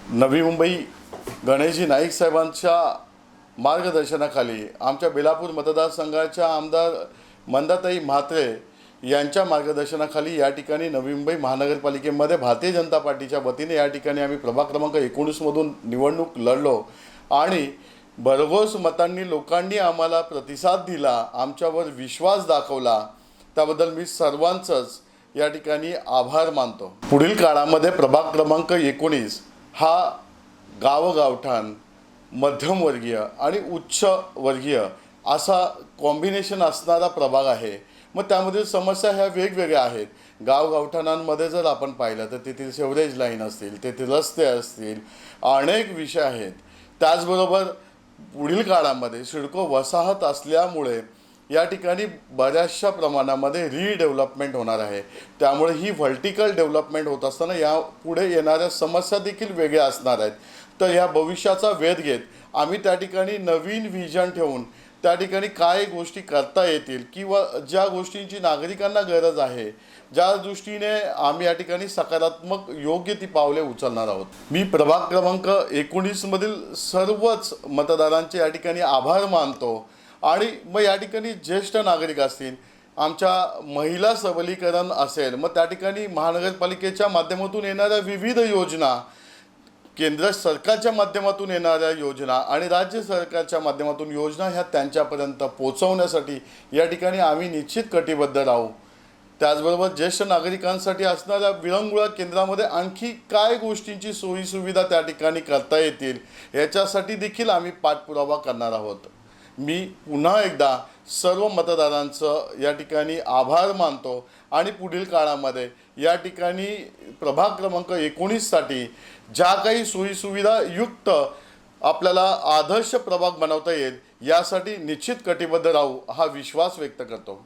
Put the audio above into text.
नवी मुंबई गणेशजी नाईक साहेबांच्या मार्गदर्शनाखाली आमच्या बेलापूर मतदारसंघाच्या आमदार मंदाताई म्हात्रे यांच्या मार्गदर्शनाखाली या ठिकाणी नवी मुंबई महानगरपालिकेमध्ये भारतीय जनता पार्टीच्या वतीने या ठिकाणी आम्ही प्रभाग क्रमांक 19 मधून निवडणूक लढलो आणि भरघोस मतांनी लोकांनी आम्हाला प्रतिसाद दिला, आमच्यावर विश्वास दाखवला। त्याबद्दल मी सर्वांचंच या ठिकाणी आभार मानतो। पुढील काळामध्ये प्रभाग क्रमांक 19 हा गावगावठाण मध्यमवर्गीय आणि उच्च वर्गीय असा कॉम्बिनेशन असणारा प्रभाग आहे। मग त्यामध्ये समस्या ह्या वेगवेगळ्या आहेत। गावगावठाणांमध्ये जर आपण पाहिलं तर तेथील सेवरेज लाईन असतील, तेथील रस्ते असतील, अनेक विषय आहेत। त्याचबरोबर पुढील काळामध्ये सिडको वसाहत असल्यामुळे या ठिकाणी बऱ्याचशा प्रमाणामध्ये रीडेव्हलपमेंट होणार आहे। त्यामुळे ही व्हर्टिकल डेव्हलपमेंट होत असताना या पुढे येणाऱ्या समस्या देखील वेगळ्या असणार आहेत। तर या भविष्याचा वेध घेत आम्ही त्या ठिकाणी नवीन विजन ठेवून त्या ठिकाणी काय गोष्टी करता येतील किंवा ज्या गोष्टींची नागरिकांना गरज आहे, ज्या दृष्टीने आम्ही या ठिकाणी सकारात्मक योग्य ती पावले उचलणार आहोत। मी प्रभाग क्रमांक 19 मधील सर्वच मतदारांचे या ठिकाणी आभार मानतो आणि मग या ठिकाणी ज्येष्ठ नागरिक असतील, आमच्या महिला सबलीकरण असेल, मग त्या ठिकाणी महानगरपालिकेच्या माध्यमातून येणाऱ्या विविध योजना, केंद्र सरकारच्या माध्यमातून येणाऱ्या योजना आणि राज्य सरकारच्या माध्यमातून योजना ह्या त्यांच्यापर्यंत पोहोचवण्यासाठी या ठिकाणी आम्ही निश्चित कटिबद्ध राहू। त्याचबरोबर ज्येष्ठ नागरिकांसाठी असणाऱ्या विरंगुळा केंद्रामध्ये आणखी काय गोष्टींची सोयीसुविधा त्या ठिकाणी करता येतील याच्यासाठी देखील आम्ही पाठपुरावा करणार आहोत। मी पुन्हा एकदा सर्व मतदारांचं या ठिकाणी आभार मानतो आणि पुढील काळामध्ये या ठिकाणी प्रभाग क्रमांक 19 साठी ज्या काही सोयीसुविधा युक्त आपल्याला आदर्श प्रभाग बनवता येईल यासाठी निश्चित कटिबद्ध राहू हा विश्वास व्यक्त करतो।